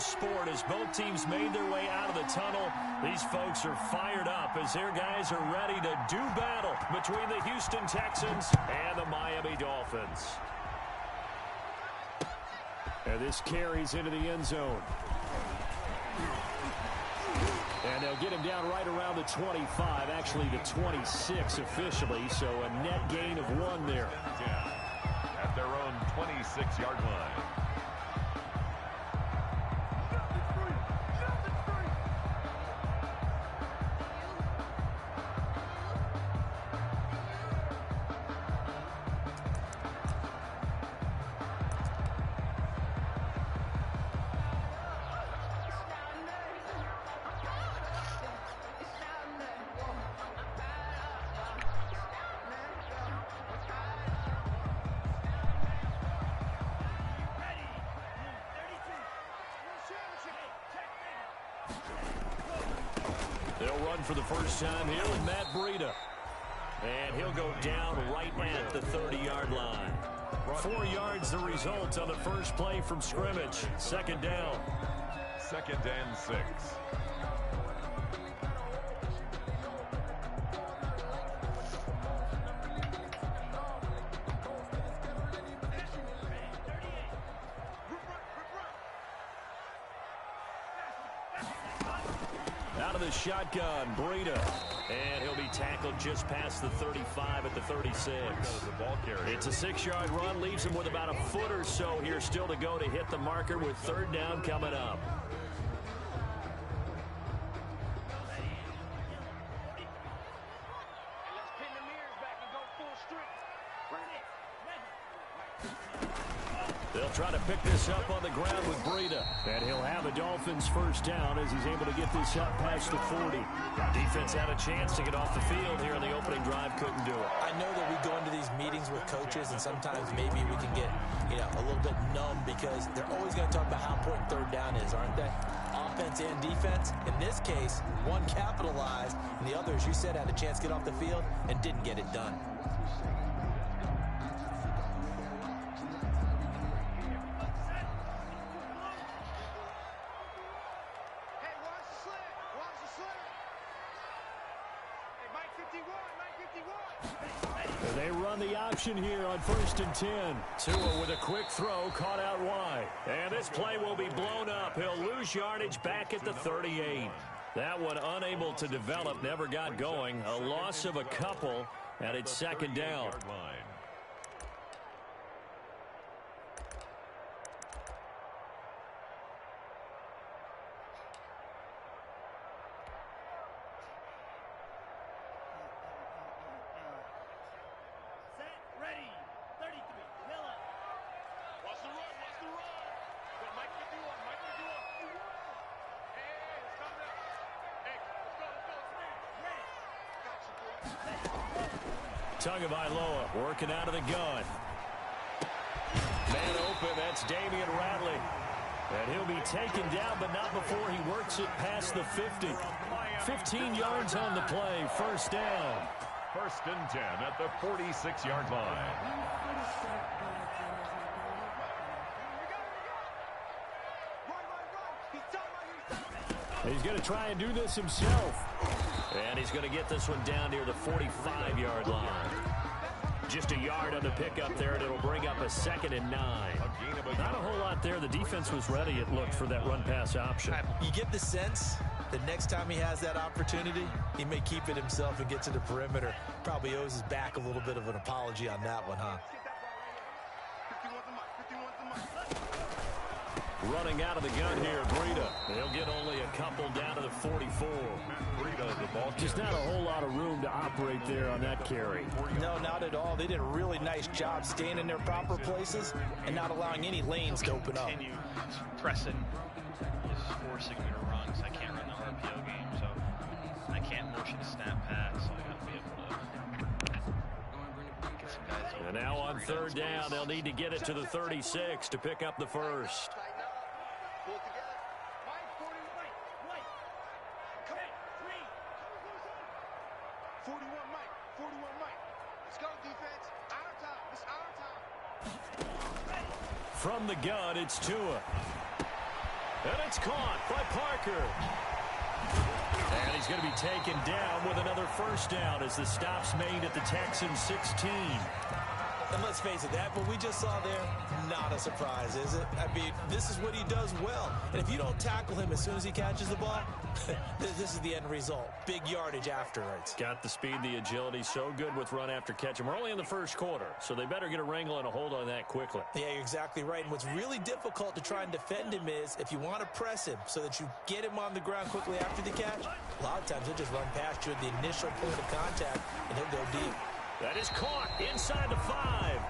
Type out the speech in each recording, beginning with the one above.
sport as both teams made their way out of the tunnel. These folks are fired up as their guys are ready to do battle between the Houston Texans and the Miami Dolphins. And this carries into the end zone. And they'll get him down right around the 25, actually the 26 officially, so a net gain of 1 there. At their own 26-yard line. They'll run for the first time here with Matt Breida. And he'll go down right at the 30-yard line. 4 yards the result on the first play from scrimmage. Second down. 2nd and 6. Out of the shotgun, Breida. And he'll be tackled just past the 35 at the 36. It's a 6-yard run, leaves him with about a foot or so here still to go to hit the marker with 3rd down coming up. They'll try to pick this up on the ground with Breida. And he'll have a Dolphins first down as he's able to get this up past the 40. Defense had a chance to get off the field here in the opening drive, couldn't do it. I know that we go into these meetings with coaches, and sometimes maybe we can get, a little bit numb because they're always going to talk about how important 3rd down is, aren't they? Offense and defense. In this case, one capitalized, and the other, as you said, had a chance to get off the field and didn't get it done. They run the option here on 1st and 10. Tua with a quick throw, caught out wide. And this play will be blown up. He'll lose yardage back at the 38. That one unable to develop, never got going. A loss of a couple, and it's 2nd down. Tagovailoa working out of the gun. Man open, that's Damian Ratley. And he'll be taken down, but not before he works it past the 50. 15 yards on the play, first down. 1st and 10 at the 46-yard line. He's going to try and do this himself. And he's going to get this one down near the 45-yard line. Just a yard on the pickup there, and it'll bring up a 2nd and 9. Not a whole lot there. The defense was ready, it looked, for that run-pass option. You get the sense that next time he has that opportunity, he may keep it himself and get to the perimeter. Probably owes his back a little bit of an apology on that one, huh? Running out of the gun here, Breida. They'll get only a couple down to the 44. Just not a whole lot of room to operate there on that carry. No, not at all. They did a really nice job staying in their proper places and not allowing any lanes to open up. Continue pressing is forcing me to run because I can't run the RPO game, so I can't motion a snap pass, so I got to be able to get some guys over. And now on 3rd down, they'll need to get it to the 36 to pick up the first. From the gun, it's Tua. And it's caught by Parker. And he's going to be taken down with another first down as the stop's made at the Texans 16. And let's face it, that what we just saw there, not a surprise, is it? I mean, this is what he does well. And if you don't tackle him as soon as he catches the ball, this is the end result. Big yardage afterwards. Got the speed, the agility, so good with run after catch. And we're only in the first quarter, so they better get a wrangle and a hold on that quickly. Yeah, you're exactly right. And what's really difficult to try and defend him is if you want to press him so that you get him on the ground quickly after the catch, a lot of times he'll just run past you at the initial point of contact, and he'll go deep. That is caught inside the 5.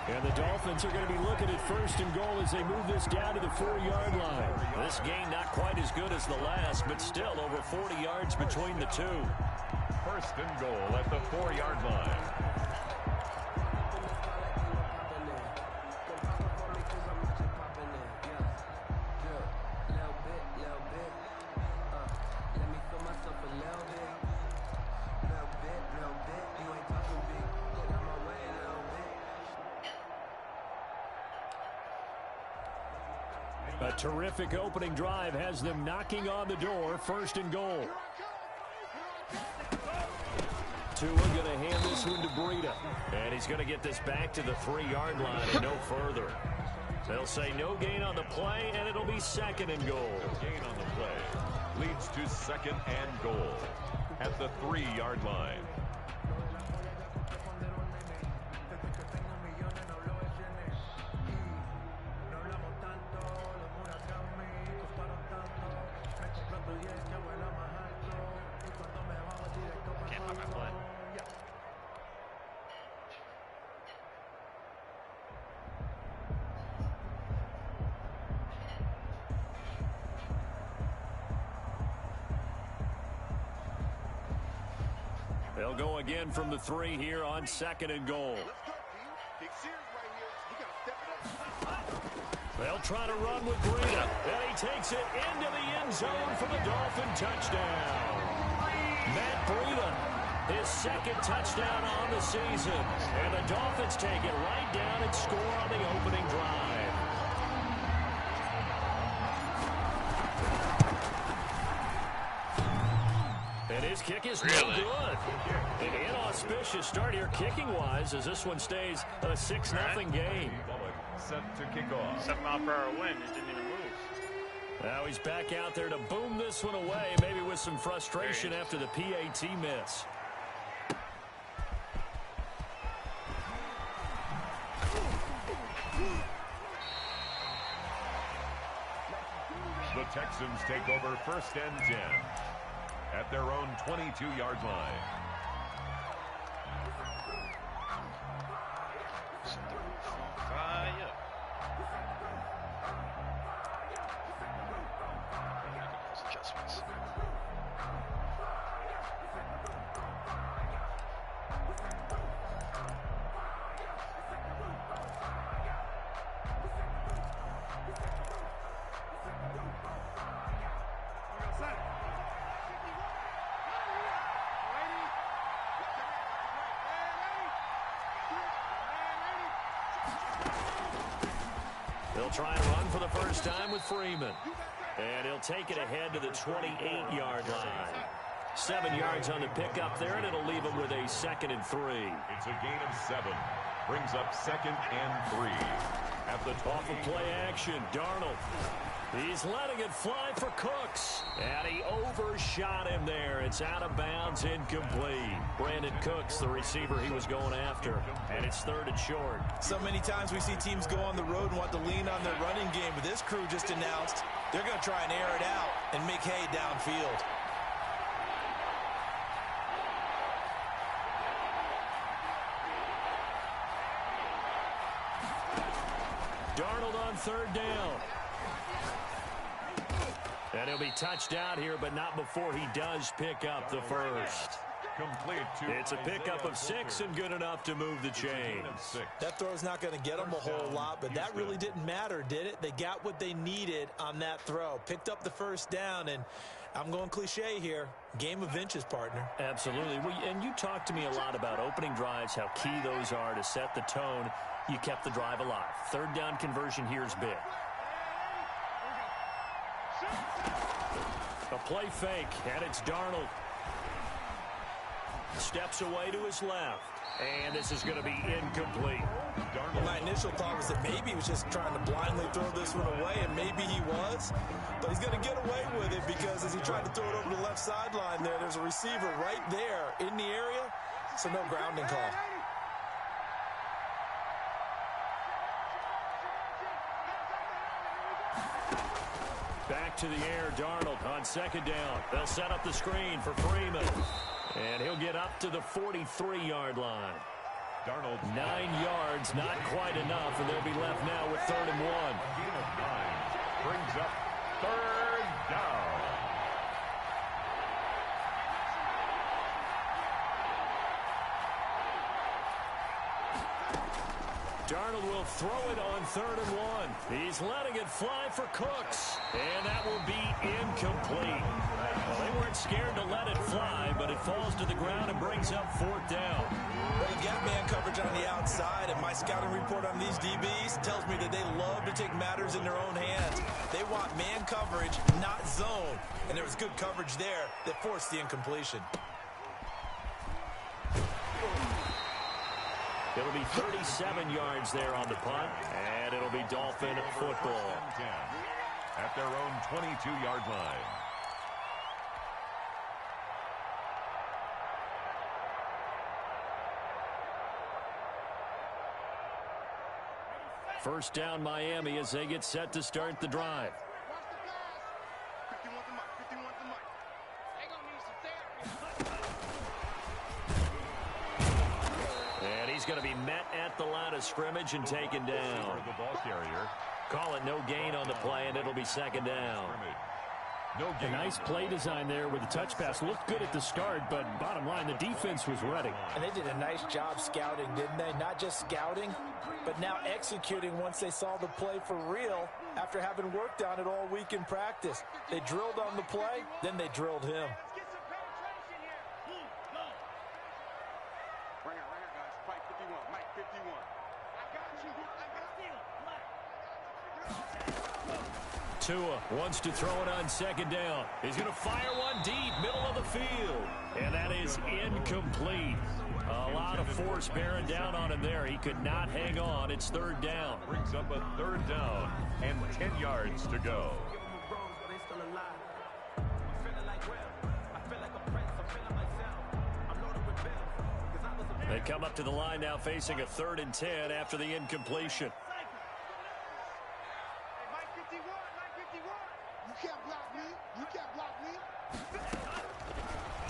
And the Dolphins are going to be looking at first and goal as they move this down to the 4-yard line. This game not quite as good as the last, but still over 40 yards between the two. First and goal at the 4-yard line. A terrific opening drive has them knocking on the door. First and goal. Tua going to hand this one to Breida. And he's going to get this back to the 3-yard line and no further. They'll say no gain on the play, and it'll be second and goal. No gain on the play leads to second and goal at the 3-yard line. They'll go again from the 3 here on second and goal. They'll try to run with Breida. And he takes it into the end zone for the Dolphin touchdown. Matt Breida, his second touchdown on the season. And the Dolphins take it right down and score on the opening drive. And his kick is no good. An inauspicious start here kicking-wise as this one stays a 6-0 game. Set to kick off. 7-mile-per-hour wind. It didn't even move. Now he's back out there to boom this one away, maybe with some frustration after the PAT miss. The Texans take over first and 10 at their own 22-yard line. Adjustments. They'll try and run for the first time with Freeman. And he'll take it ahead to the 28-yard line. 7 yards on the pickup there, and it'll leave him with a 2nd and 3. It's a gain of 7. Brings up 2nd and 3. At the Off of play action, Darnold. He's letting it fly for Cooks. And he overshot him there. It's out of bounds, incomplete. Brandon Cooks, the receiver he was going after. And it's 3rd and short. So many times we see teams go on the road and want to lean on their running game. But this crew just announced they're going to try and air it out and make hay downfield. Darnold on 3rd down. And he'll be touched out here, but not before he does pick up the first. complete to It's a pickup of 6 and good enough to move the chains. That throw's not going to get them a whole lot, but that really didn't matter, did it? They got what they needed on that throw. Picked up the first down, and I'm going cliche here. Game of inches, partner. Absolutely. Well, and you talked to me a lot about opening drives, how key those are to set the tone. You kept the drive alive. 3rd down conversion here is big. A play fake, and it's Darnold. Steps away to his left. And this is going to be incomplete. Well, my initial thought was that maybe he was just trying to blindly throw this one away, and maybe he was. But he's going to get away with it because as he tried to throw it over the left sideline there's a receiver right there in the area, so no grounding call. Back to the air, Darnold on second down. They'll set up the screen for Freeman. And he'll get up to the 43-yard line. Darnold 9 yards, not quite enough, and they'll be left now with 3rd and 1. Gain of 9 brings up 3rd down. Darnold will throw it on 3rd and 1. He's letting it fly for Cooks, and that will be incomplete. Well, they weren't scared to let it fly, but it falls to the ground and brings up 4th down. Well, you get man coverage on the outside, and my scouting report on these DBs tells me that they love to take matters in their own hands. They want man coverage, not zone, and there was good coverage there that forced the incompletion. It'll be 37 yards there on the punt, and it'll be Dolphin football. At their own 22-yard line. First down Miami as they get set to start the drive. And he's going to be met at the line of scrimmage and taken down. The ball carrier. Call it no gain on the play, and it'll be 2nd down. No A nice play design there with the touch pass. Looked good at the start, but bottom line, the defense was ready. And they did a nice job scouting, didn't they? Not just scouting, but now executing once they saw the play for real after having worked on it all week in practice. They drilled on the play, then they drilled him. Right here, guys. Fight 51. Mike 51. Tua wants to throw it on 2nd down. He's going to fire one deep, middle of the field. And that is incomplete. A lot of force bearing down on him there. He could not hang on. It's 3rd down. Brings up a 3rd down and 10 yards to go. They come up to the line now facing a 3rd and 10 after the incompletion.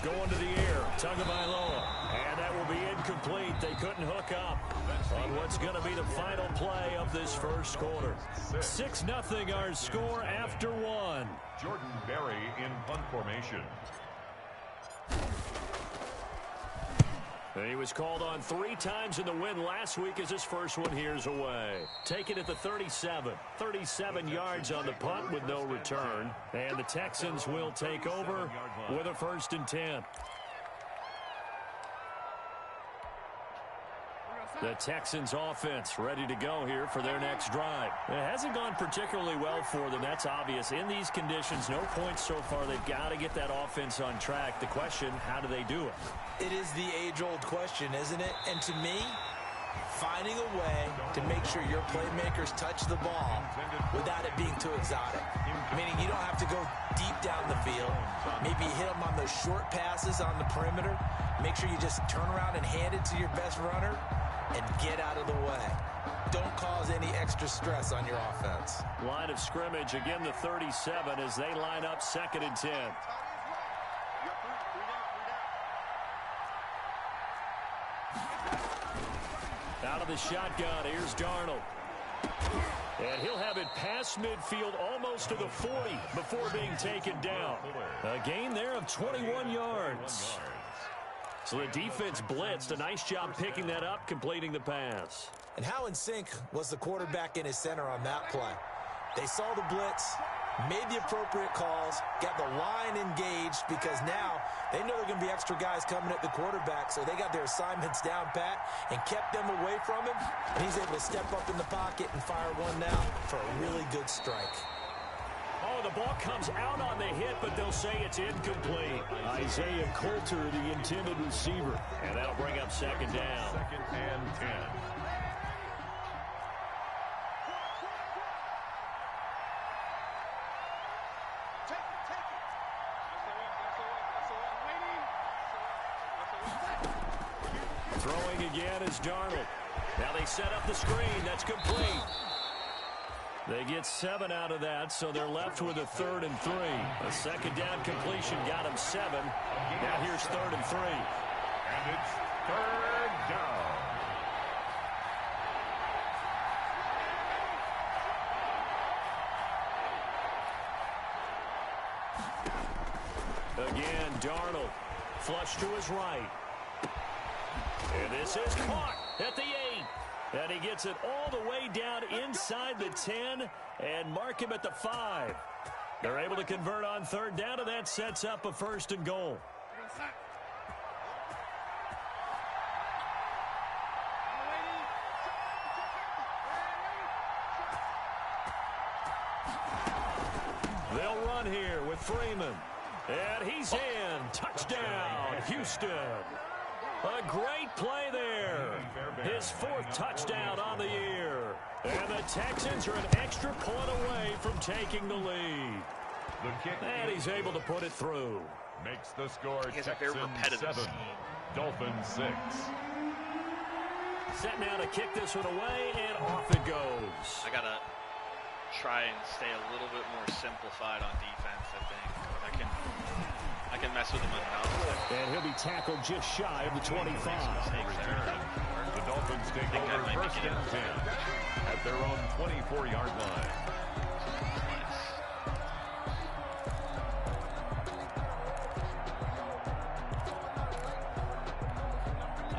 Going to the air, Tagovailoa, and that will be incomplete. They couldn't hook up on what's going to be the final play of this first quarter. 6-0 our score after 1. Jordan Berry in punt formation. He was called on 3 times in the win last week as his first one here's away. Taken at the 37. 37 yards on the punt with no return. And the Texans will take over with a 1st and 10. The Texans offense ready to go here for their next drive. It hasn't gone particularly well for them. That's obvious. In these conditions, no points so far. They've got to get that offense on track. The question, how do they do it? It is the age-old question, isn't it? And to me, finding a way to make sure your playmakers touch the ball without it being too exotic. Meaning you don't have to go deep down the field. Maybe hit them on those short passes on the perimeter. Make sure you just turn around and hand it to your best runner and get out of the way. Don't cause any extra stress on your offense. Line of scrimmage, again the 37 as they line up 2nd and 10. Out of the shotgun, here's Darnold. And he'll have it past midfield almost to the 40 before being taken down. A gain there of 21 yards. So the defense blitzed. A nice job picking that up, completing the pass. And how in sync was the quarterback in his center on that play? They saw the blitz, made the appropriate calls, got the line engaged because now they know there are going to be extra guys coming at the quarterback, so they got their assignments down pat and kept them away from him, and he's able to step up in the pocket and fire one now for a really good strike. Oh, the ball comes out on the hit, but they'll say it's incomplete. Isaiah Coulter, the intended receiver. And that'll bring up second down. 2nd and 10. Throwing again is Darnold. Now they set up the screen. That's complete. They get 7 out of that, so they're left with a 3rd and 3. A second down completion got him 7. Now here's 3rd and 3. And it's 3rd down. Again, Darnold. Flush to his right. And this is caught at the 8. And he gets it all the way down inside the 10 and mark him at the 5. They're able to convert on 3rd down, and that sets up a 1st and goal. They'll run here with Freeman. And he's in. Touchdown, Houston. A great play there. His 4th touchdown on the year. And the Texans are an extra point away from taking the lead. The kick And he's able to put it through. makes the score He has a very Texans repetitive 7, scheme. Dolphins 6. Set now to kick this one away, and off it goes. I got to try and stay a little bit more simplified on defense, I think. I can mess with him enough. And he'll be tackled just shy of the 25. The Dolphins take over 1st and 10 at their own 24-yard line.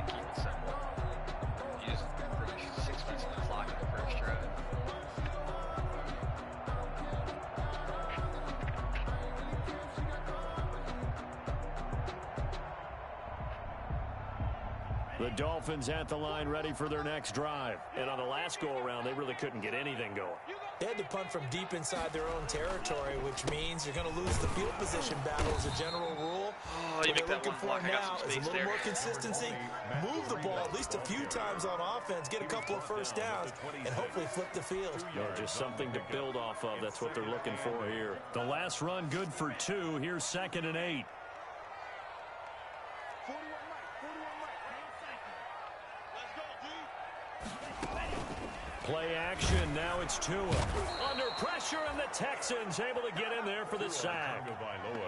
Keep it simple. Use 6 minutes on the clock in the first drive. The Dolphins at the line ready for their next drive. And on the last go-around, they really couldn't get anything going. They had to punt from deep inside their own territory, which means you're going to lose the field position battle as a general rule. Oh, What you make they're that looking one for block. I got now some is a space little there. more consistency, move the ball at least a few times on offense, get a couple of 1st downs, and hopefully flip the field. Yeah, just something to build off of. That's what they're looking for here. The last run good for 2. Here's 2nd and 8. Play action. Now it's Tua. Under pressure, and the Texans able to get in there for the sack.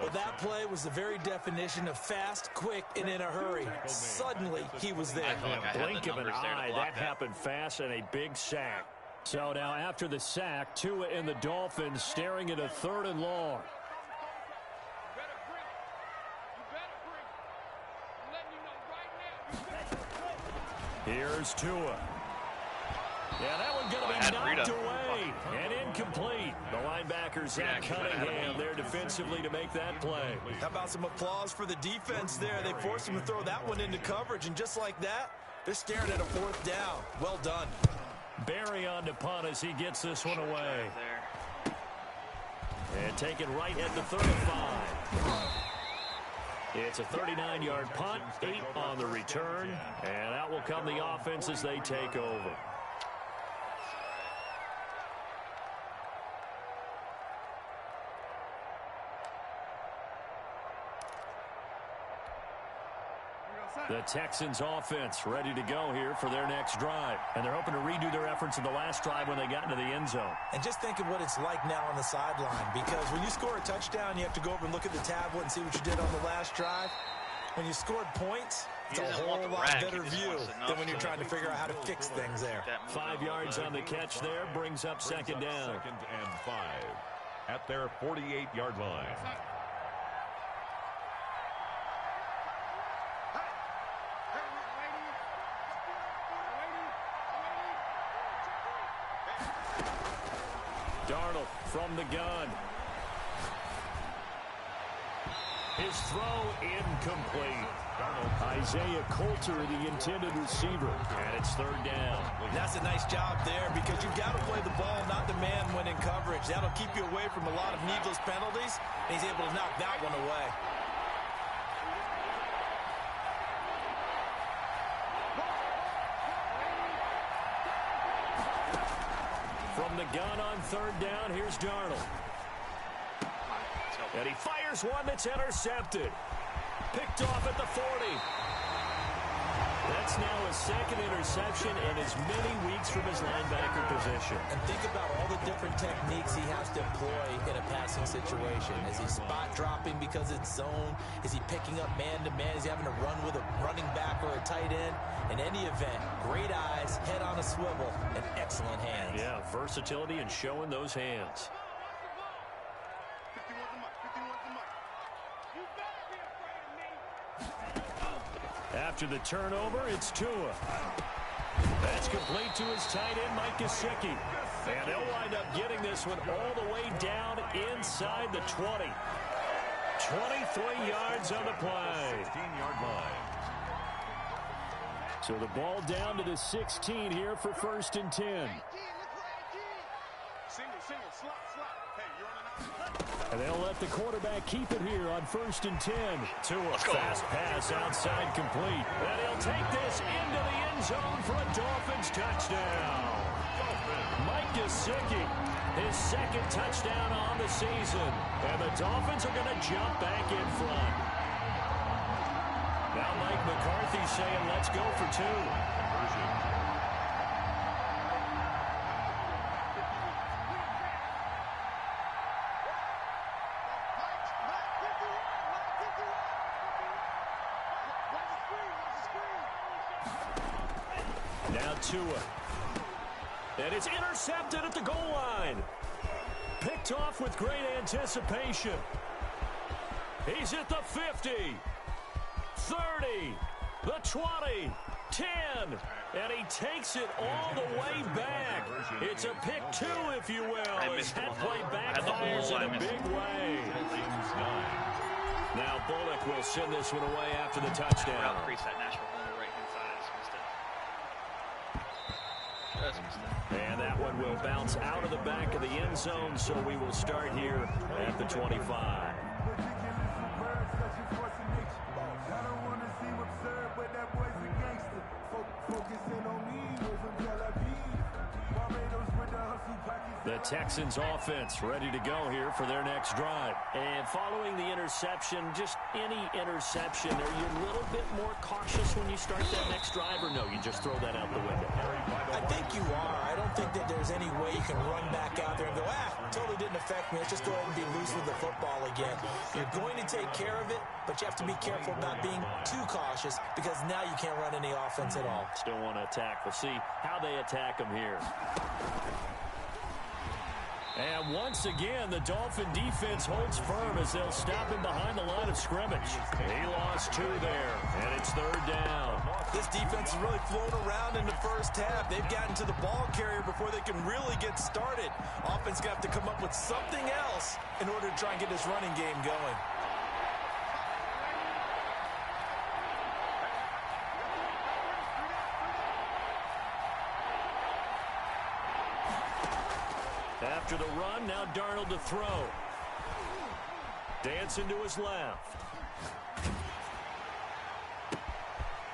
Well, that play was the very definition of fast, quick, and in a hurry. Suddenly, he was there. I feel like I had Blink the of an numbers there to eye. block That happened fast, and a big sack. So now after the sack, Tua and the Dolphins staring at a 3rd and long. Here's Tua. Yeah, that one going to be knocked away and incomplete. The linebacker, Zach Cunningham, there defensively to make that play. How about some applause for the defense there? They forced him to throw that one into coverage, and just like that, they're staring at a 4th down. Well done. Barry on to punt as he gets this one away. And taken right at the 35. It's a 39-yard punt, 8 on the return, and out will come the offense as they take over. The Texans offense ready to go here for their next drive. And they're hoping to redo their efforts in the last drive when they got into the end zone. And just think of what it's like now on the sideline, because when you score a touchdown, you have to go over and look at the tablet and see what you did on the last drive. When you scored points, it's a whole lot better view than when you're trying to figure out how to fix things there. 5 yards on the catch there brings up second down. 2nd and 5 at their 48-yard line. Darnold from the gun. His throw incomplete. Isaiah Coulter, the intended receiver. And it's third down. That's a nice job there because you've got to play the ball, not the man when in coverage. That'll keep you away from a lot of needless penalties. And he's able to knock that one away. From the gun on third down, here's Darnold. And he fires one that's intercepted. Picked off at the 40. That's now his second interception in as many weeks from his linebacker position. And think about all the different techniques he has to employ in a passing situation. Is he spot dropping because it's zone? Is he picking up man-to-man? Is he having to run with a running back or a tight end? In any event, great eyes, head on a swivel, and excellent hands. Yeah, versatility and showing those hands. After the turnover, it's Tua. That's complete to his tight end, Mike Gesicki. And they'll wind up getting this one all the way down inside the 20. 23 yards on the play. 16-yard line. So the ball down to the 16 here for first and 10. Single, slot. Hey, you're on an out. And they'll let the quarterback keep it here on first and 10. Tua, fast pass outside complete. And he'll take this into the end zone for a Dolphins touchdown. Mike Gesicki, his second touchdown on the season. And the Dolphins are going to jump back in front. Now Mike McCarthy saying, let's go for two. Now Tua. And it's intercepted at the goal line. Picked off with great anticipation. He's at the 50. 30. The 20. 10. And he takes it all the way back. It's a pick two, if you will. As that play backfires in a big way. Now Bullock will send this one away after the touchdown. Crease that Nashville on the right-hand side. Just missed it. And that one will bounce out of the back of the end zone, so we will start here at the 25. The Texans offense ready to go here for their next drive. And following the interception, just any interception, are you a little bit more cautious when you start that next drive, or no, you just throw that out the window? I think you are. I don't think that there's any way you can run back out there and go, totally didn't affect me. Let's just go ahead and be loose with the football again. You're going to take care of it, but you have to be careful about being too cautious because now you can't run any offense at all. Still want to attack. We'll see how they attack them here. And once again, the Dolphin defense holds firm as they'll stop him behind the line of scrimmage. He lost two there, and it's third down. This defense has really flown around in the first half. They've gotten to the ball carrier before they can really get started. Offense going to have to come up with something else in order to try and get this running game going. After the run, now Darnold to throw. Dancing to his left.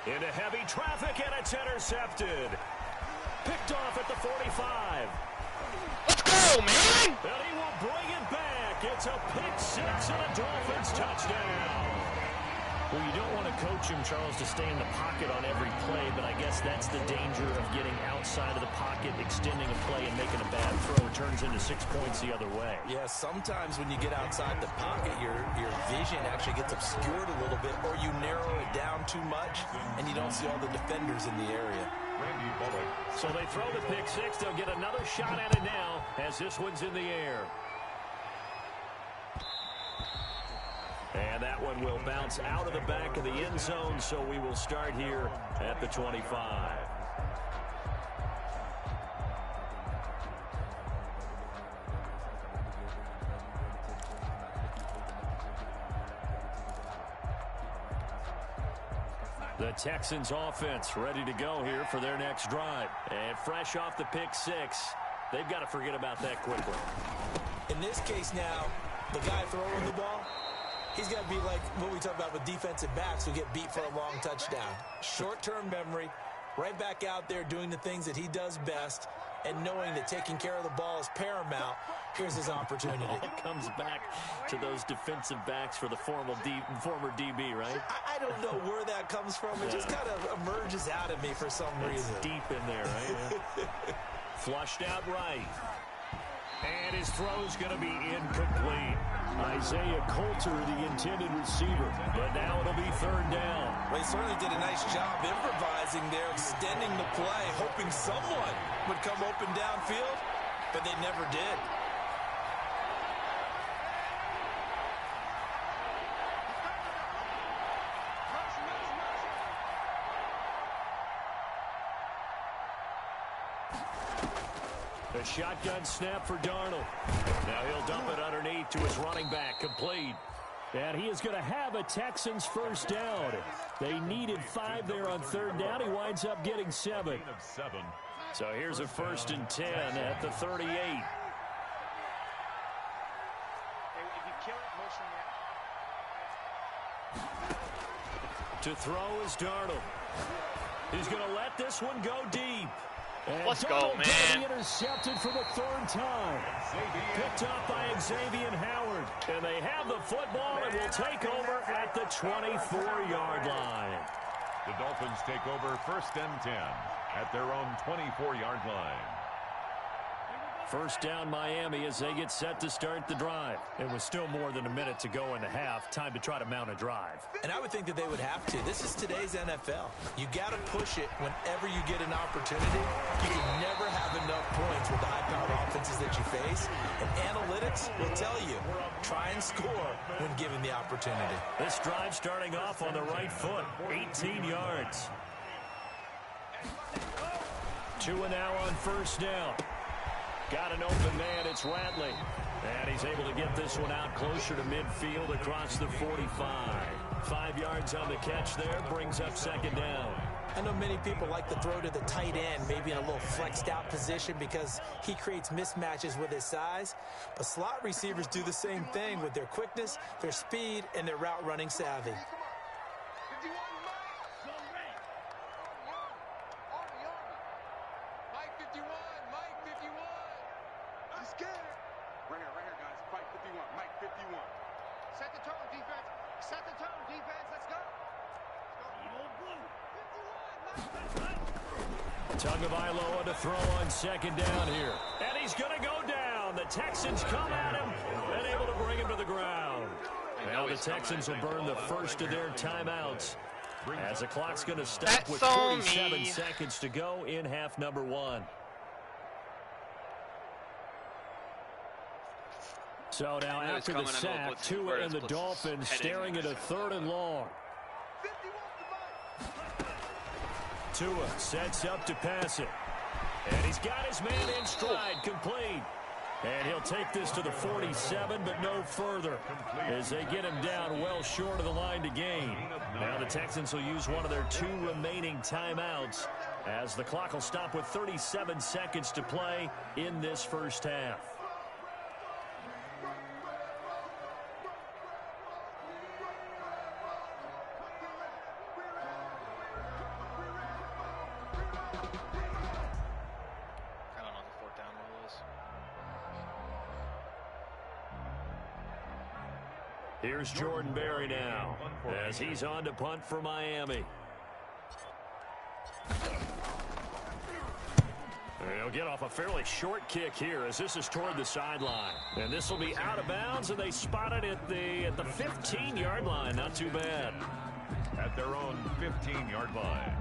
Into heavy traffic, and it's intercepted. Picked off at the 45. Let's go, man! And he will bring it back. It's a pick six and a Dolphins touchdown. Well, you don't want to coach him, Charles, to stay in the pocket on every play, but I guess that's the danger of getting outside of the pocket, extending a play, and making a bad throw. It turns into 6 points the other way. Yeah, sometimes when you get outside the pocket, your vision actually gets obscured a little bit, or you narrow it down too much, and you don't see all the defenders in the area. So they throw the pick six. They'll get another shot at it now as this one's in the air. And that one will bounce out of the back of the end zone, so we will start here at the 25. The Texans offense ready to go here for their next drive. And fresh off the pick six, they've got to forget about that quickly. In this case now, the guy throwing the ball, he's got to be like what we talk about with defensive backs who get beat for a long touchdown. Short-term memory, right back out there doing the things that he does best, and knowing that taking care of the ball is paramount. Here's his opportunity. It comes back to those defensive backs for the former DB, right? I don't know where that comes from. It just kind of emerges out of me for some reason. It's deep in there, right? Yeah. Flushed out right. And his throw's going to be incomplete. Isaiah Coulter, the intended receiver. But now it'll be third down. Well, he certainly did a nice job improvising there, extending the play, hoping someone would come open downfield, but they never did. A shotgun snap for Darnold. Now he'll dump it underneath to his running back, complete. And he is going to have a Texans first down. They needed 5 there on third down. He winds up getting 7. So here's a 1st and 10 at the 38. To throw is Darnold. He's going to let this one go deep. And let's go, man. Intercepted for the 3rd time. Picked up by Xavier Howard. And they have the football and will take over at the 24-yard line. The Dolphins take over 1st and 10 at their own 24-yard line. First down Miami as they get set to start the drive. And with still more than a minute to go in the half, time to try to mount a drive. And I would think that they would have to. This is today's NFL. You got to push it whenever you get an opportunity. You can never have enough points with the high-powered offenses that you face. And analytics will tell you, try and score when given the opportunity. This drive starting off on the right foot, 18 yards. Tua now on first down. Got an open man, it's Ratley. And he's able to get this one out closer to midfield across the 45. 5 yards on the catch there, brings up second down. I know many people like to throw to the tight end, maybe in a little flexed out position because he creates mismatches with his size. But slot receivers do the same thing with their quickness, their speed, and their route running savvy. Tagovailoa to throw on second down here. And he's going to go down. The Texans come at him and able to bring him to the ground. Now the Texans will burn the first of their timeouts as the clock's going to stop with 47 seconds to go in half number 1. So now after the sack, Tua and the Dolphins staring at a 3rd and long. Tua sets up to pass it. And he's got his man in stride, complete. And he'll take this to the 47, but no further as they get him down well short of the line to gain. Now the Texans will use one of their 2 remaining timeouts as the clock will stop with 37 seconds to play in this first half. Here's Jordan Berry now as he's on to punt for Miami. He'll get off a fairly short kick here as this is toward the sideline. And this will be out of bounds, and they spot it at the 15-yard line. Not too bad. At their own 15-yard line.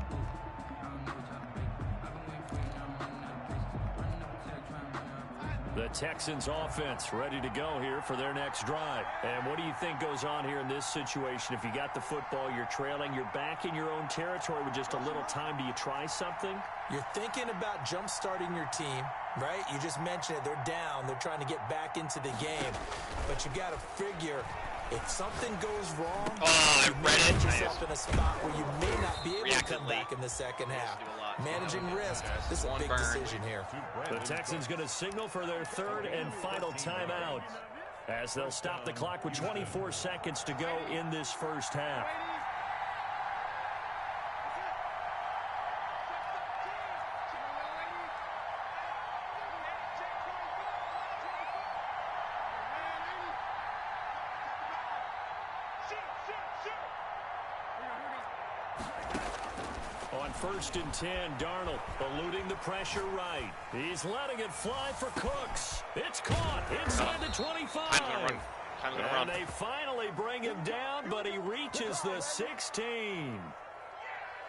The Texans offense ready to go here for their next drive. And what do you think goes on here in this situation? If you got the football, you're trailing, you're back in your own territory with just a little time. Do you try something? You're thinking about jump-starting your team, right? You just mentioned it. They're down. They're trying to get back into the game. But you got to figure If something goes wrong, I you may read it. put yourself in a spot where you may not be able to come Reactively. back in the second half. do a lot. Managing risk, this is a One big burn. decision here. The Texans going to signal for their third and final timeout as they'll stop the clock with 24 seconds to go in this first half. On 1st and 10, Darnold eluding the pressure right. He's letting it fly for Cooks. It's caught inside the 25. Time's gonna run. And they finally bring him down, but he reaches the 16.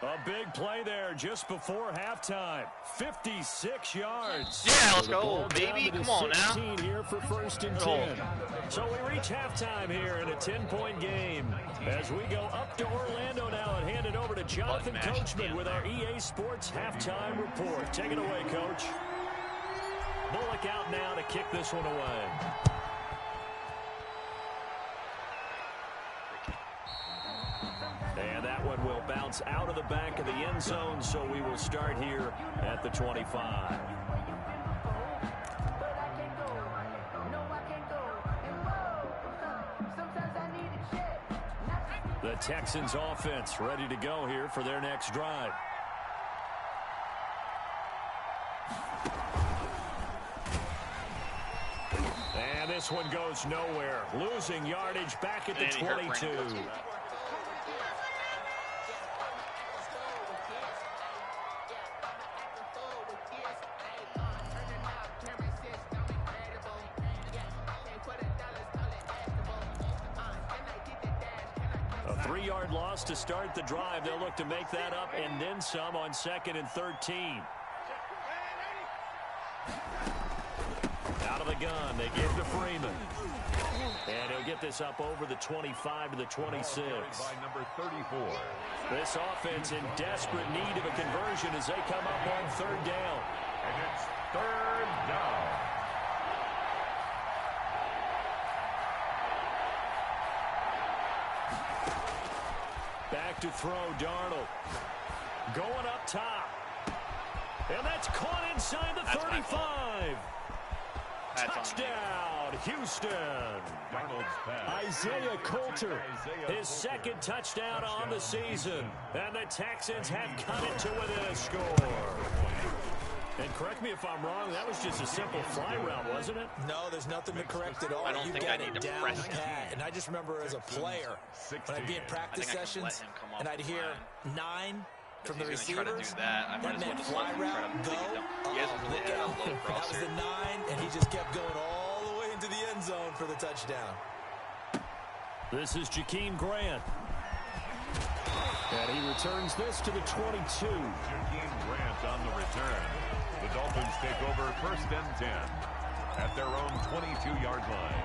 A big play there just before halftime. 56 yards. Yeah, let's So the go, ball baby. down to the Come on now. 16 here for 1st and Go. 10. So we reach halftime here in a 10-point game. As we go up to Orlando now and hand it over to Jonathan Button mash Coachman again with there. our EA Sports halftime report. Take it away, Coach. Bullock out now to kick this one away. And that one will bounce out of the back of the end zone, so we will start here at the 25. The Texans offense ready to go here for their next drive. And this one goes nowhere. Losing yardage back at the Danny Hurt ran 22. into it. A 3-yard loss to start the drive. They'll look to make that up and then some on 2nd and 13. Out of the gun, they give to Freeman. And he'll get this up over the 25 to the 26. By number 34. This offense in desperate need of a conversion as they come up on 3rd down. And it's 3rd down. Back to throw, Darnold. Going up top. And that's caught inside the That's my 35. That's on me. Touchdown, Houston. Darnold's pass. Isaiah Coulter, Isaiah his Coulter. second touchdown on the season. And the Texans have cut it to within a score. And correct me if I'm wrong, that was just a simple fly route, wasn't it? No, there's nothing to correct at all. I don't You think got I need it to down press pat. And I just remember as a player, when I'd be in practice I think I can let sessions, him come off and I'd the hear line. 9 from the If he's gonna try to receivers. do that, I might as well meant just fly let him try route, to go. take it down. He has a Look little out. low That cross was here. the 9, and he just kept going all the way into the end zone for the touchdown. This is Jakeem Grant. And he returns this to the 22. Jakeem Grant on the return. The Dolphins take over 1st and 10 at their own 22-yard line.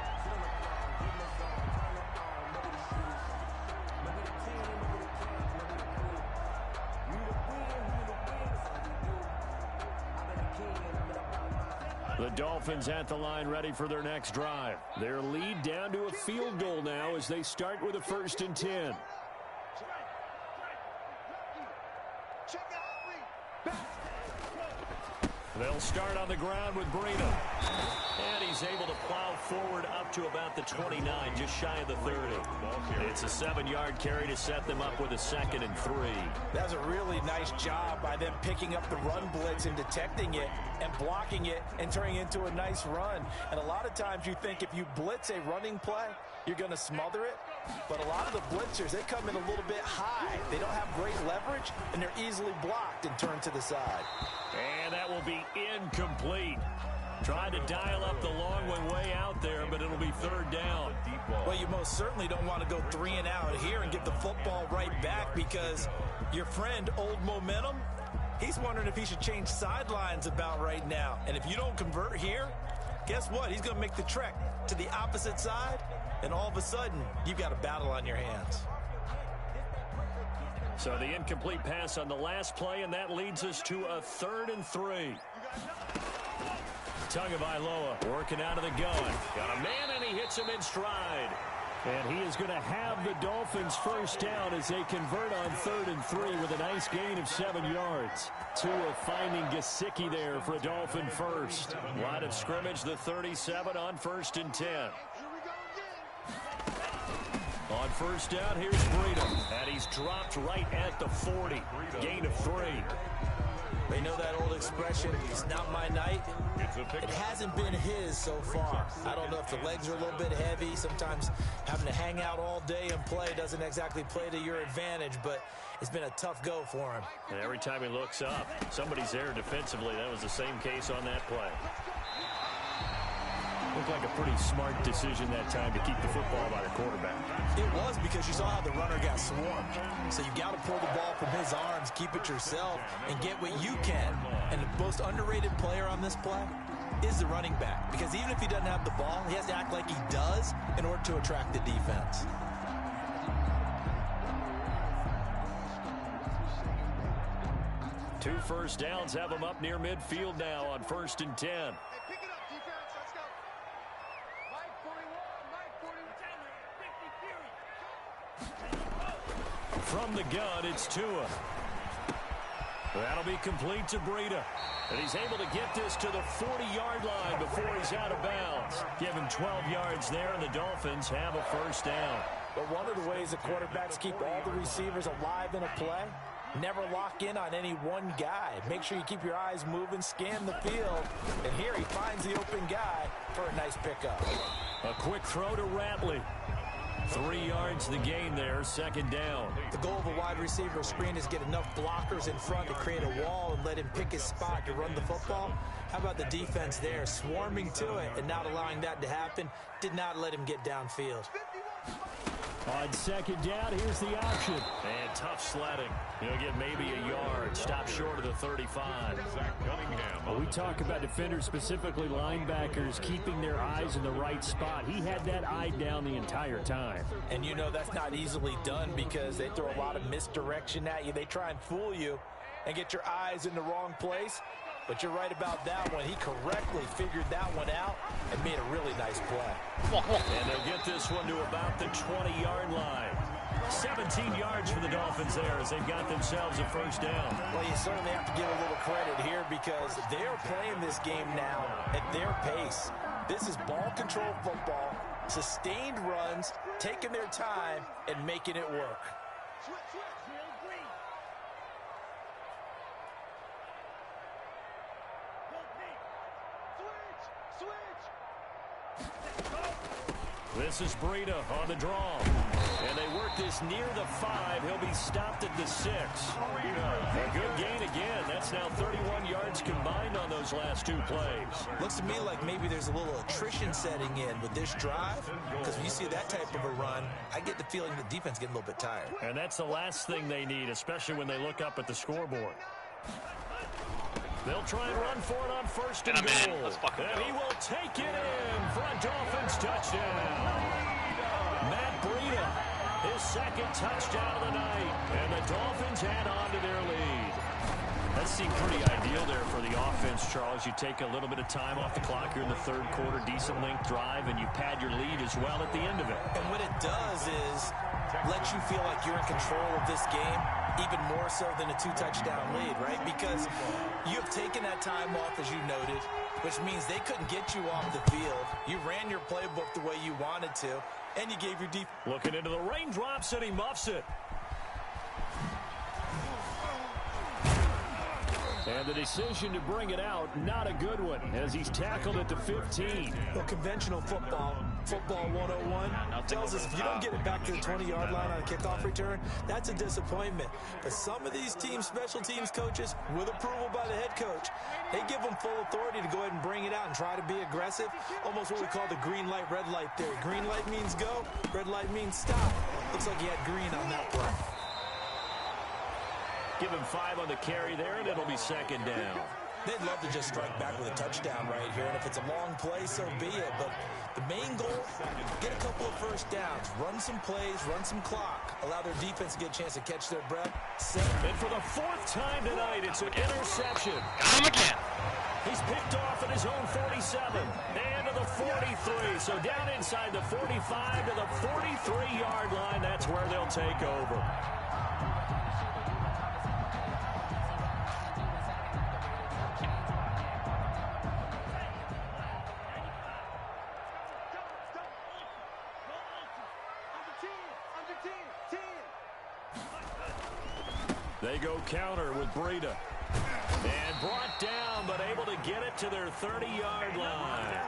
The Dolphins at the line ready for their next drive. Their lead down to a field goal now as they start with a 1st and 10. They'll start on the ground with Breida. And he's able to plow forward up to about the 29, just shy of the 30. It's a 7-yard carry to set them up with a 2nd and 3. That was a really nice job by them picking up the run blitz and detecting it and blocking it and turning it into a nice run. And a lot of times you think if you blitz a running play, you're going to smother it. But a lot of the blitzers, they come in a little bit high. They don't have great leverage, and they're easily blocked and turned to the side. And that will be incomplete. Trying to dial up the long one way out there, but it'll be 3rd down. Well, you most certainly don't want to go 3 and out here and give the football right back because your friend, Old Momentum, he's wondering if he should change sidelines about right now. And if you don't convert here, guess what? He's going to make the trek to the opposite side, and all of a sudden, you've got a battle on your hands. So the incomplete pass on the last play, and that leads us to a 3rd and 3. Tagovailoa working out of the gun. Got a man, and he hits him in stride. And he is going to have the Dolphins first down as they convert on 3rd and 3 with a nice gain of 7 yards. Tua finding Gesicki there for a Dolphin first. Line of scrimmage, the 37 on 1st and 10. On first down, here's Breida. And he's dropped right at the 40. Gain of 3. They know that old expression, it's not my night. It hasn't been his so far. I don't know if the legs are a little bit heavy. Sometimes having to hang out all day and play doesn't exactly play to your advantage, but it's been a tough go for him. And every time he looks up, somebody's there defensively. That was the same case on that play. Looked like a pretty smart decision that time to keep the football by the quarterback. It was, because you saw how the runner got swarmed. So you got to pull the ball from his arms, keep it yourself, and get what you can. And the most underrated player on this play is the running back. Because even if he doesn't have the ball, he has to act like he does in order to attract the defense. Two first downs have him up near midfield now on 1st and 10. From the gun, it's Tua. That'll be complete to Breida. And he's able to get this to the 40-yard line before he's out of bounds. Give him 12 yards there, and the Dolphins have a first down. But one of the ways the quarterbacks keep all the receivers alive in a play, never lock in on any one guy. Make sure you keep your eyes moving, scan the field. And here he finds the open guy for a nice pickup. A quick throw to Ratley. 3 yards the gain there, 2nd down. The goal of a wide receiver screen is get enough blockers in front to create a wall and let him pick his spot to run the football. How about the defense there, swarming to it and not allowing that to happen? Did not let him get downfield. On 2nd down, here's the option. And tough sledding. He'll get maybe a yard. Stop short of the 35. Well, we talk about defenders, specifically linebackers, keeping their eyes in the right spot. He had that eye down the entire time. And you know that's not easily done because they throw a lot of misdirection at you. They try and fool you and get your eyes in the wrong place. But you're right about that one. He correctly figured that one out and made a really nice play. And they'll get this one to about the 20-yard line. 17 yards for the Dolphins there as they've got themselves a first down. Well, you certainly have to give a little credit here because they're playing this game now at their pace. This is ball control football, sustained runs, taking their time, and making it work. This is Breida on the draw. And they work this near the 5. He'll be stopped at the 6. A good gain again. That's now 31 yards combined on those last 2 plays. Looks to me like maybe there's a little attrition setting in with this drive. Because when you see that type of a run, I get the feeling the defense getting a little bit tired. And that's the last thing they need, especially when they look up at the scoreboard. They'll try and run for it on 1st and goal. Let's fucking go. And he will take it in for a Dolphins touchdown. Matt Breida, his 2nd touchdown of the night. And the Dolphins add on to their lead. That seemed pretty ideal there for the offense, Charles. You take a little bit of time off the clock here in the 3rd quarter, decent length drive, and you pad your lead as well at the end of it. And what it does is let you feel like you're in control of this game, even more so than a 2-touchdown lead, right? Because you have taken that time off, as you noted, which means they couldn't get you off the field. You ran your playbook the way you wanted to, and you gave your defense. Looking into the raindrops, and he muffs it. And the decision to bring it out, not a good one, as he's tackled at the 15. Well, conventional football 101, tells us if you don't get it back to the 20-yard line on a kickoff return, that's a disappointment. But some of these teams, special teams coaches, with approval by the head coach, they give them full authority to go ahead and bring it out and try to be aggressive, almost what we call the green light, red light theory. Green light means go, red light means stop. Looks like he had green on that play. Give him 5 on the carry there, and it'll be 2nd down. They'd love to just strike back with a touchdown right here, and if it's a long play, so be it. But the main goal, get a couple of first downs, run some plays, run some clock, allow their defense to get a chance to catch their breath. And for the 4th time tonight, it's an interception. Got him again. He's picked off at his own 47 and to the 43. So down inside the 45 to the 43-yard line. That's where they'll take over. They go counter with Breida. And brought down, but able to get it to their 30-yard line.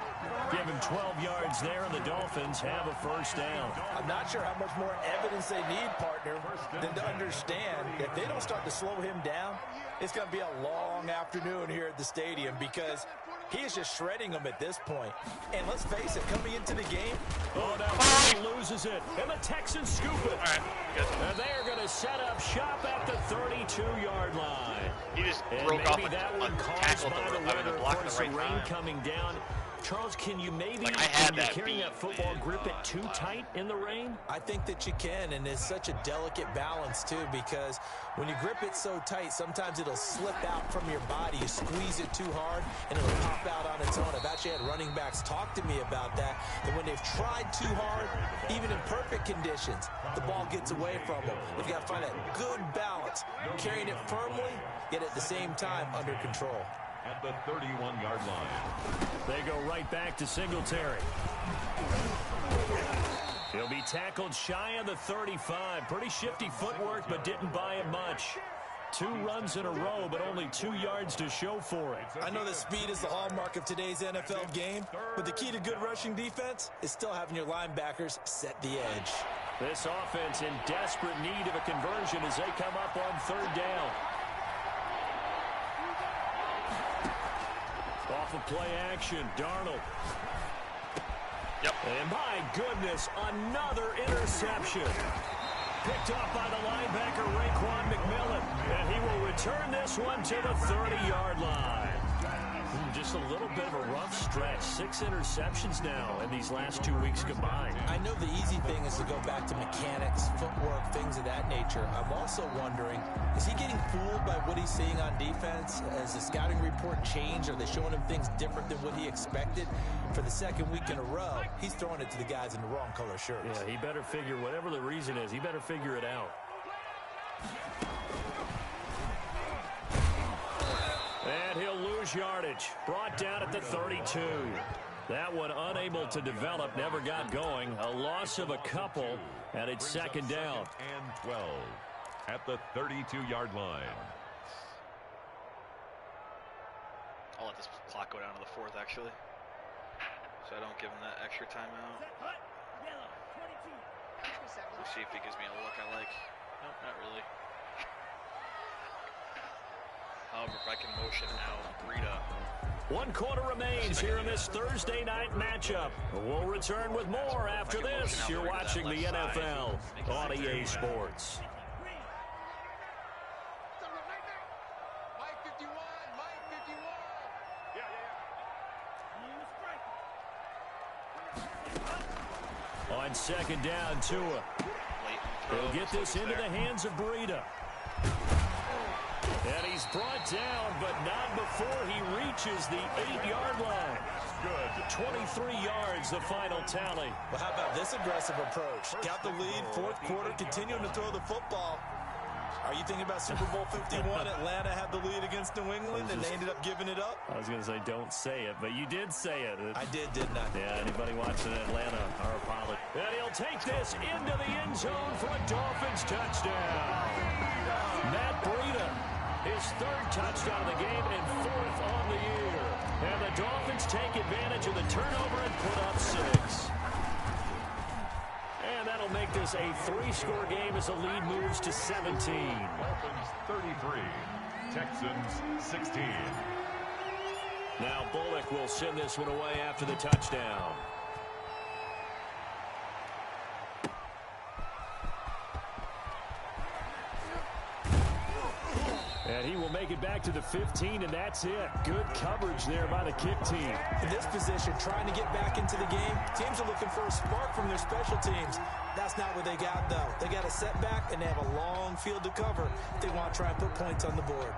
Give him 12 yards there, and the Dolphins have a first down. I'm not sure how much more evidence they need, partner, than to understand if they don't start to slow him down, it's going to be a long afternoon here at the stadium because he is just shredding them at this point. And let's face it, coming into the game. Oh, now he loses it. And the Texans scoop it. All right, good. And they are going to set up shop at the 32-yard line. He just And broke off maybe that one caused tackle by the the weather. block Of at course, the right rain time. coming down. Charles, can you maybe, Like, I had when you're that carrying beat, that football, man. grip it too tight in the rain? I think that you can, and it's such a delicate balance, too, because when you grip it so tight, sometimes it'll slip out from your body. You squeeze it too hard, and it'll pop out on its own. I've actually had running backs talk to me about that when they've tried too hard, even in perfect conditions, the ball gets away from them. They've got to find that good balance, carrying it firmly, yet at the same time under control. At the 31-yard line. They go right back to Singletary. He'll be tackled shy of the 35. Pretty shifty footwork, but didn't buy him much. 2 runs in a row, but only 2 yards to show for it. I know that speed is the hallmark of today's NFL game, but the key to good rushing defense is still having your linebackers set the edge. This offense in desperate need of a conversion as they come up on 3rd down. Off of play action, Darnold. Yep. And my goodness, another interception. Picked up by the linebacker, Raekwon McMillan. And he will return this one to the 30-yard line. Just a little bit of a rough stretch. 6 interceptions now in these last 2 weeks combined. I know the easy thing is to go back to mechanics, footwork, things of that nature. I'm also wondering, is he getting fooled by what he's seeing on defense? Has the scouting report changed? Are they showing him things different than what he expected? For the 2nd week in a row, he's throwing it to the guys in the wrong color shirts. Yeah, he better figure, whatever the reason is, he better figure it out. And he'll lose yardage. Brought down at the 32. That one unable to develop, never got going. A loss of a couple, and it's 2nd down. And 12 at the 32-yard line. I'll let this clock go down to the 4th, actually. So I don't give him that extra timeout. We'll see if he gives me a look I like. Nope, not really. However, if I can motion out Breida. 1 quarter remains here in this Thursday night matchup. We'll return with more after this. You're watching the NFL on EA Sports. Mike 51, Mike 51. On 2nd down, Tua. He'll get this into the hands of Breida. And he's brought down, but not before he reaches the 8-yard line. Good. 23 yards, the final tally. Well, how about this aggressive approach? Got the lead, 4th quarter, continuing to throw the football. Are you thinking about Super Bowl 51? Atlanta had the lead against New England, and they ended up giving it up? I was going to say, don't say it, but you did say it. I did, didn't I? Yeah, anybody watching Atlanta, our apologies. And he'll take this into the end zone for a Dolphins touchdown. Matt Breida, his 3rd touchdown of the game and 4th on the year. And the Dolphins take advantage of the turnover and put up 6. And that'll make this a 3-score game as the lead moves to 17. Dolphins 33, Texans 16. Now Bullock will send this one away after the touchdown. And he will make it back to the 15, and that's it. Good coverage there by the kick team. In this position, trying to get back into the game, teams are looking for a spark from their special teams. That's not what they got, though. They got a setback, and they have a long field to cover if they want to try and put points on the board.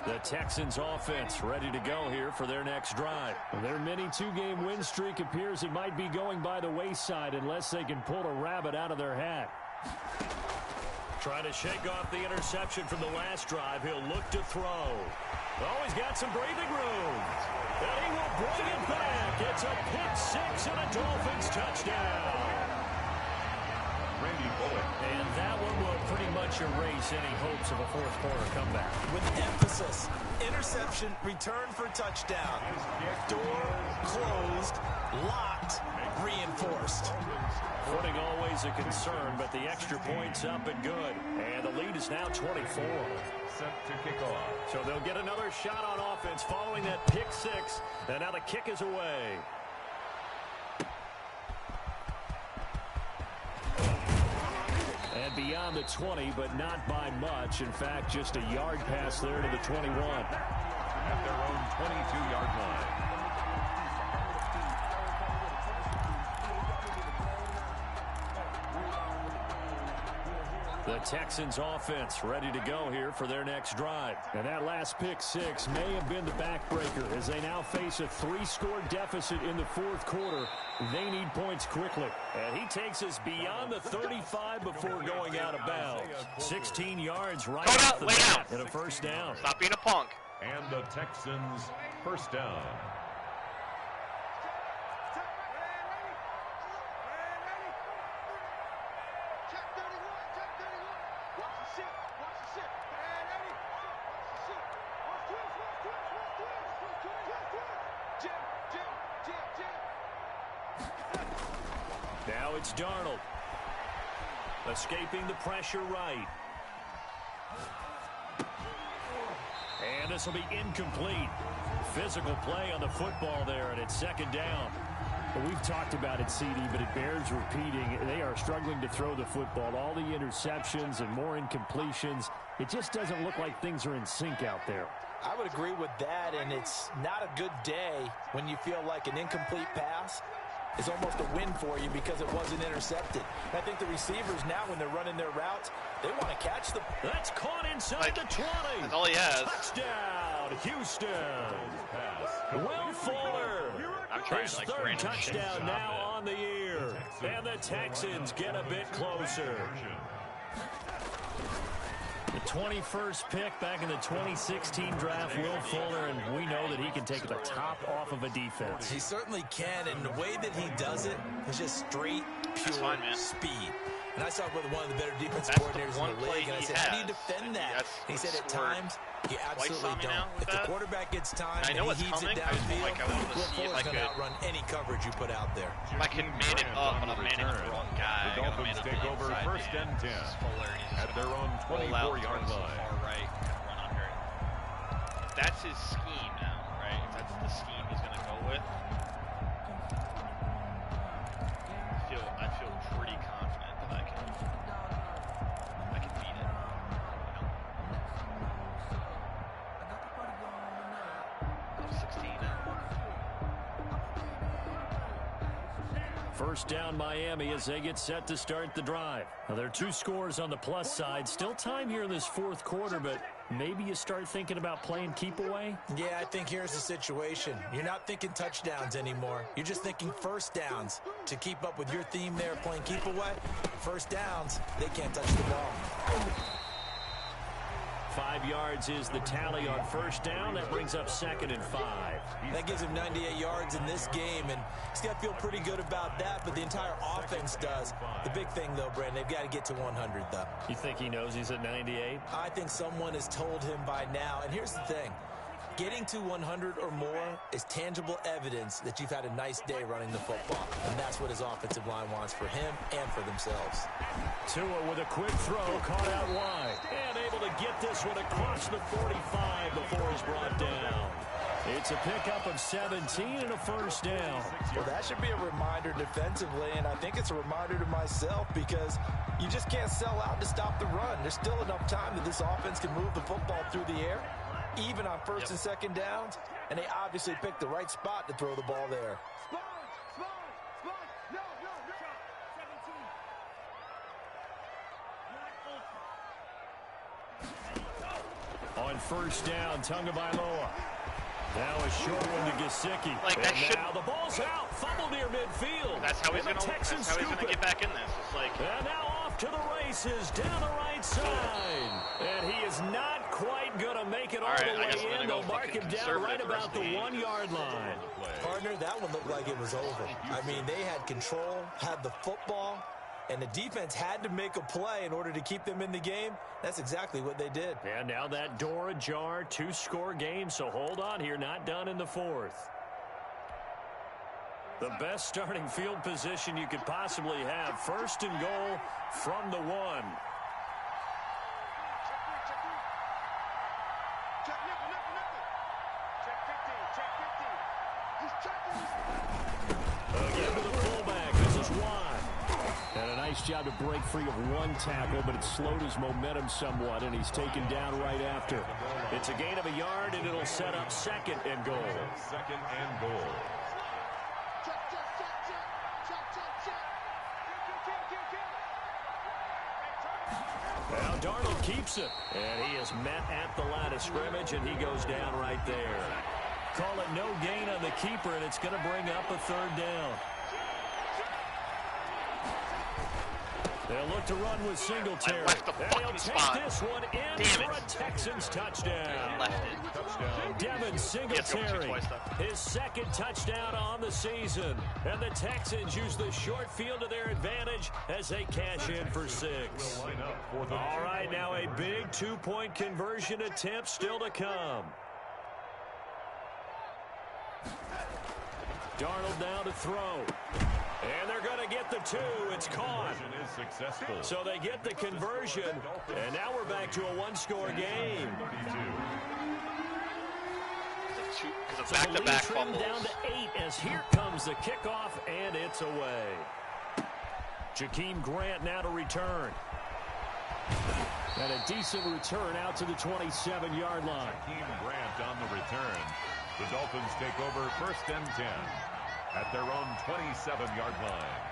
The Texans offense ready to go here for their next drive. Their mini two-game win streak appears it might be going by the wayside unless they can pull a rabbit out of their hat. Trying to shake off the interception from the last drive. He'll look to throw. Oh, he's got some breathing room. And he will bring it back. It's a pick-6 and a Dolphins touchdown. Randy Bullock. And that one will pretty much erase any hopes of a fourth-quarter comeback. With emphasis, interception, return for touchdown. Door closed, locked, reinforced. Footing always a concern, but the extra point's up and good. And the lead is now 24. Set to kick off. So they'll get another shot on offense following that pick-6. And now the kick is away. And beyond the 20, but not by much. In fact, just a yard pass there to the 21. At their own 22-yard line. The Texans offense ready to go here for their next drive. And that last pick-6 may have been the backbreaker as they now face a 3-score deficit in the fourth quarter. They need points quickly. And he takes us beyond the 35 before going out of bounds. 16 yards right off the bat and a first down. Stop being a punk. And the Texans first down. Now it's Darnold. Escaping the pressure right. And this will be incomplete. Physical play on the football there, and it's second down. Well, we've talked about it, CD, but it bears repeating. They are struggling to throw the football. All the interceptions and more incompletions. It just doesn't look like things are in sync out there. I would agree with that, and it's not a good day when you feel like an incomplete pass is almost a win for you because it wasn't intercepted. And I think the receivers now, when they're running their routes, they want to catch them. That's caught inside the 20. That's all he has. Touchdown, Houston. Will Fuller. I'm trying His to like third touchdown now it. on the year. And the Texans get a bit closer. The 21st pick back in the 2016 draft, Will Fuller, and we know that he can take the top off of a defense. He certainly can, and the way that he does it is just straight, pure speed. And I saw with one of the better defensive coordinators in the league, and I said, how do you defend that? And he said at times, you absolutely don't. If the quarterback gets time and he heaves it downfield, Will Fuller's going to outrun any coverage you put out there. I can man it up, but I'm manning the wrong guy. The Dolphins take over first and 10 at their own 24-yard line. Right, run under it. That's his scheme now, right? If that's the scheme he's going to go with. I feel pretty confident that I can beat it. I'm 16 now. First down Miami as they get set to start the drive. Now, there are 2 scores on the plus side. Still time here in this fourth quarter, but maybe you start thinking about playing keep away? Yeah, I think here's the situation. You're not thinking touchdowns anymore. You're just thinking first downs. To keep up with your theme there, playing keep away, first downs, they can't touch the ball. 5 yards is the tally on first down. That brings up 2nd and 5. That gives him 98 yards in this game, and he's got to feel pretty good about that, but the entire offense does. The big thing, though, Brandon, they've got to get to 100, though. You think he knows he's at 98? I think someone has told him by now, and here's the thing. Getting to 100 or more is tangible evidence that you've had a nice day running the football, and that's what his offensive line wants for him and for themselves. Tua with a quick throw, caught out wide, and able to get this one across the 45 before he's brought down. It's a pickup of 17 and a first down. Well, that should be a reminder defensively, and I think it's a reminder to myself because you just can't sell out to stop the run. There's still enough time that this offense can move the football through the air, even on first and second downs, and they obviously picked the right spot to throw the ball there. On on first down. Tagovailoa. Now a short one to Gesicki. Like, that should... Now the ball's out. Fumble near midfield. That's how he's going to get back in this. It's like... And now off to the races down the right side. And he is not quite going to make it all the way in. They'll mark him down right about the 1 yard line. Partner, that one looked like it was over. I mean, they had control, had the football, and the defense had to make a play in order to keep them in the game. That's exactly what they did. And now that door ajar, 2-score game, so hold on here, not done in the fourth. The best starting field position you could possibly have. First and goal from the 1. Again to the fullback. This is Watt. And a nice job to break free of one tackle, but it slowed his momentum somewhat, and he's taken down right after. It's a gain of a yard, and it'll set up second and goal. Second and goal. Now Darnold keeps it, and he is met at the line of scrimmage, and he goes down right there. Call it no gain on the keeper, and it's going to bring up a third down. They'll look to run with Singletary. And he'll take this one in for a Texans touchdown. Devin Singletary, his second touchdown on the season. And the Texans use the short field to their advantage as they cash in for 6. All right, now a big 2-point conversion attempt still to come. Darnold now to throw. And they're going to get the 2. It's caught. So they get the conversion. And now we're back to a 1-score game. Because of back-to-back fumbles. Down to 8 as here comes the kickoff, and it's away. Jakeem Grant now to return. And a decent return out to the 27-yard line. Jakeem Grant on the return. The Dolphins take over first and 10 at their own 27-yard line.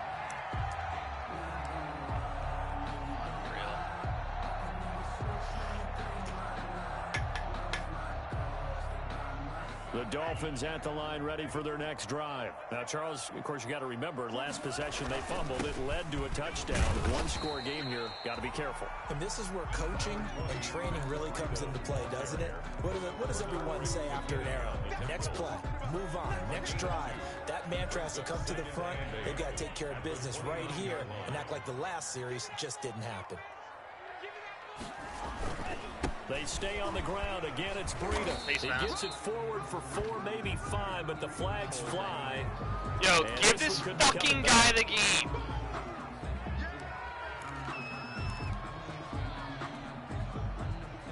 The Dolphins at the line ready for their next drive. Now, Charles, of course, you got to remember, last possession they fumbled. It led to a touchdown. 1-score game here. Got to be careful. And this is where coaching and training really comes into play, doesn't it? What does everyone say after an error? Next play, move on, next drive. That mantra has to come to the front. They've got to take care of business right here and act like the last series just didn't happen. They stay on the ground. Again, it's Breida. He gets it forward for 4, maybe 5, but the flags fly. Yo, give this fucking guy the game.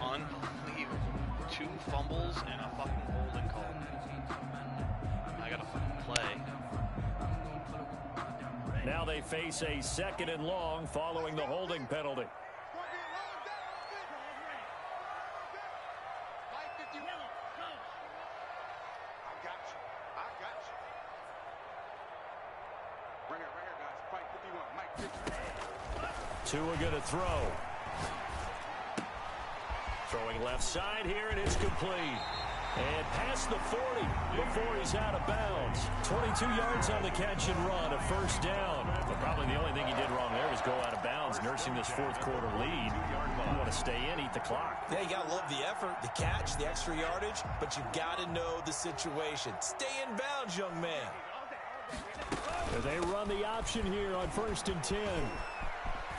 Unbelievable. 2 fumbles and a fucking holding call. I got a fucking play. Now they face a 2nd and long following the holding penalty. Tua going to throw. Throwing left side here, and it's complete. And past the 40 before he's out of bounds. 22 yards on the catch and run, a first down. But probably the only thing he did wrong there was go out of bounds, nursing this 4th quarter lead. You want to stay in, eat the clock. Yeah, you got to love the effort, the catch, the extra yardage, but you got to know the situation. Stay in bounds, young man. They run the option here on 1st and 10.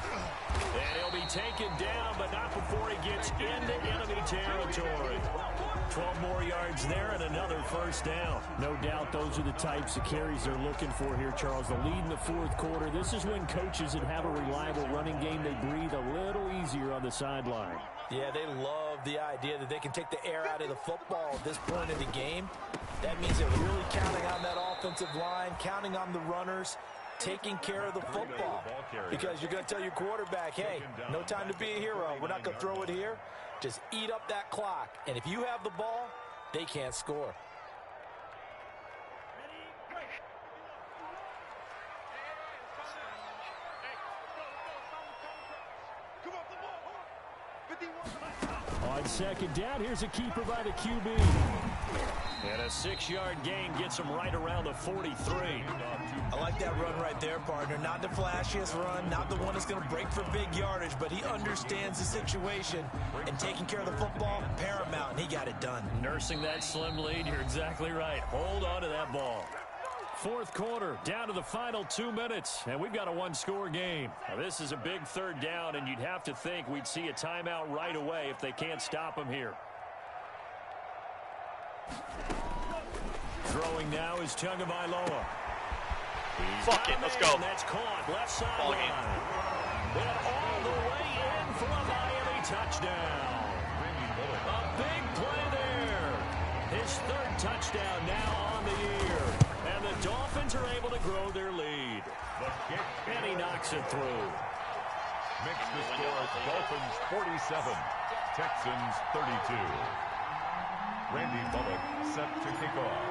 And he'll be taken down, but not before he gets into enemy territory. 12 more yards there and another first down. No doubt those are the types of carries they're looking for here, Charles. The lead in the 4th quarter. This is when coaches that have a reliable running game, they breathe a little easier on the sideline. Yeah, they love the idea that they can take the air out of the football at this point in the game. That means they're really counting on that offensive line, counting on the runners, taking care of the football. Because you're going to tell your quarterback, hey, no time to be a hero. We're not going to throw it here. Just eat up that clock. And if you have the ball, they can't score. On On second down, here's a keeper by the QB. And a 6-yard gain gets him right around the 43. I like that run right there, partner. Not the flashiest run, not the one that's going to break for big yardage, but he understands the situation, and taking care of the football, paramount, and he got it done. Nursing that slim lead, you're exactly right. Hold on to that ball. Fourth quarter, down to the final 2 minutes, and we've got a one-score game. Now, this is a big third down, and you'd have to think we'd see a timeout right away if they can't stop him here. Throwing now is Tagovailoa. Fuck it, let's go. That's caught left side. Ball game. And all the way in for a Miami touchdown. A big play there. His third touchdown now on the year. And the Dolphins are able to grow their lead. And he knocks it through. Makes the score Dolphins 47, Texans 32. Randy Bullock set to kick off.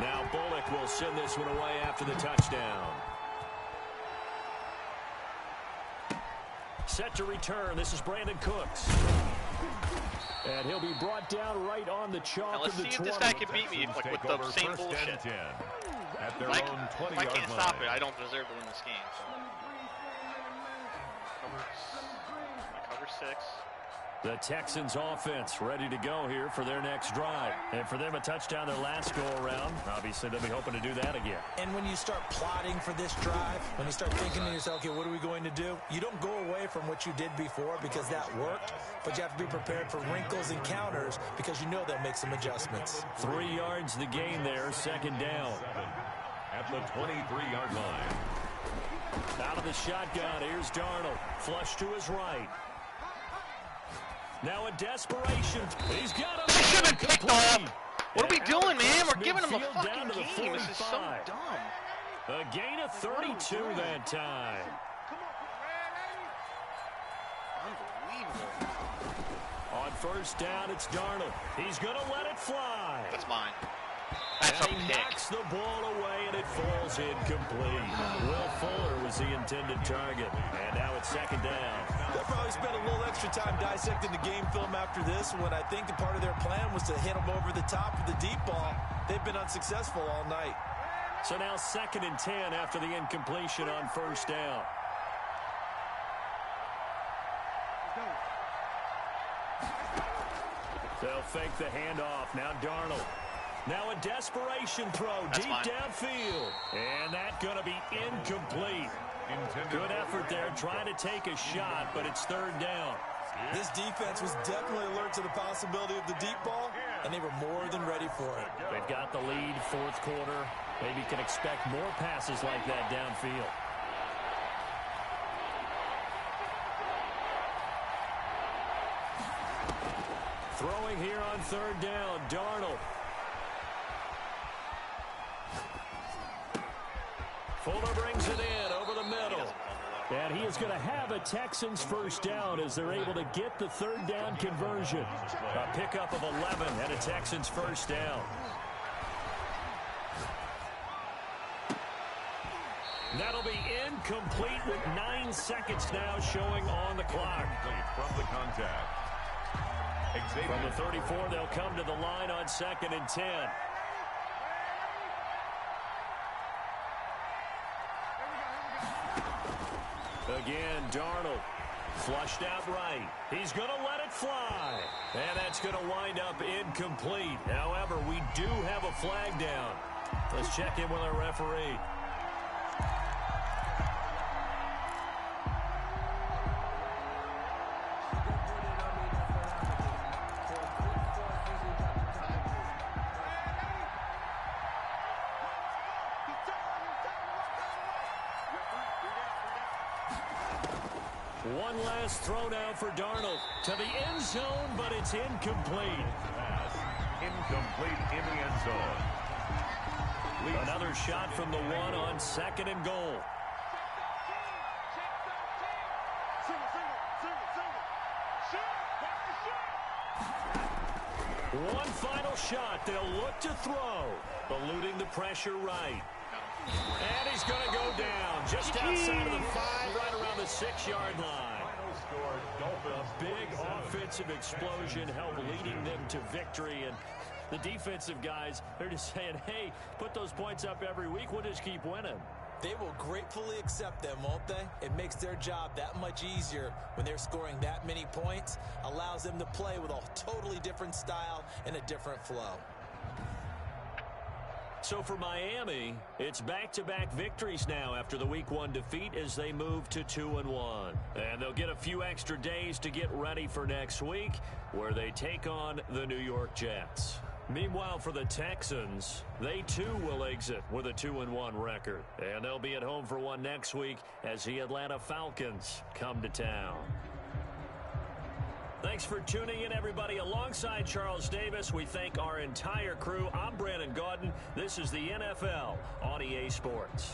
Now Bullock will send this one away after the touchdown. Set to return. This is Brandon Cooks. And he'll be brought down right on the chalk Now let's of the see if 20. this guy can beat me with the same bullshit. At their If own 20-yard I can't line. stop it, I don't deserve to win this game. So. Cover 6. The Texans offense ready to go here for their next drive. And for them, a touchdown their last go-around. Obviously, they'll be hoping to do that again. And when you start plotting for this drive, when you start thinking to yourself, okay, what are we going to do? You don't go away from what you did before because that worked, but you have to be prepared for wrinkles and counters because you know they'll make some adjustments. 3 yards the gain there, second down. At the 23-yard line. Out of the shotgun, here's Darnold. Flush to his right. Now in desperation, he's got him. I should have been picked off. What are we And doing, man? We're midfield giving him a down fucking to the game. This is so 45. dumb. A gain of 32 that time. Unbelievable. On first down, it's Darnold. He's going to let it fly. That's mine. That's a And he pick. knocks the ball away, and it falls incomplete. Will Fuller was the intended target. And now it's second down. They'll probably spend a little extra time dissecting the game film after this one. I think the part of their plan was to hit them over the top of the deep ball. They've been unsuccessful all night. So now 2nd and 10 after the incompletion on first down. They'll fake the handoff. Now Darnold. Now a desperation throw deep downfield. And that's going to be incomplete. Good effort there trying to take a shot, but it's third down. This defense was definitely alert to the possibility of the deep ball, and they were more than ready for it. They've got the lead, fourth quarter. Maybe can expect more passes like that downfield. Throwing here on third down, Darnold. Fuller brings it in over the middle. And he is going to have a Texans first down as they're able to get the third down conversion. A pickup of 11 and a Texans first down. That'll be incomplete with 9 seconds now showing on the clock. From the contact. From the 34, they'll come to the line on 2nd and 10. Again, Darnold. Flushed out right. He's going to let it fly. And that's going to wind up incomplete. However, we do have a flag down. Let's check in with our referee. One last throw now for Darnold to the end zone, but it's incomplete. Pass incomplete in the end zone. Another shot from the one on 2nd and goal. One final shot. They'll look to throw, eluding the pressure right. And he's going to go down just outside of the 5, right around the 6-yard line. scored. Dolphins. A big offensive explosion helped leading them to victory. And the defensive guys, they're just saying, hey, put those points up every week. We'll just keep winning. They will gratefully accept them, won't they? It makes their job that much easier when they're scoring that many points. Allows them to play with a totally different style and a different flow. So for Miami, it's back-to-back victories now after the Week 1 defeat as they move to 2-1. And they'll get a few extra days to get ready for next week, where they take on the New York Jets. Meanwhile, for the Texans, they too will exit with a 2-1 record. And they'll be at home for one next week as the Atlanta Falcons come to town. Thanks for tuning in, everybody. Alongside Charles Davis, we thank our entire crew. I'm Brandon Gaudin. This is the NFL on EA Sports.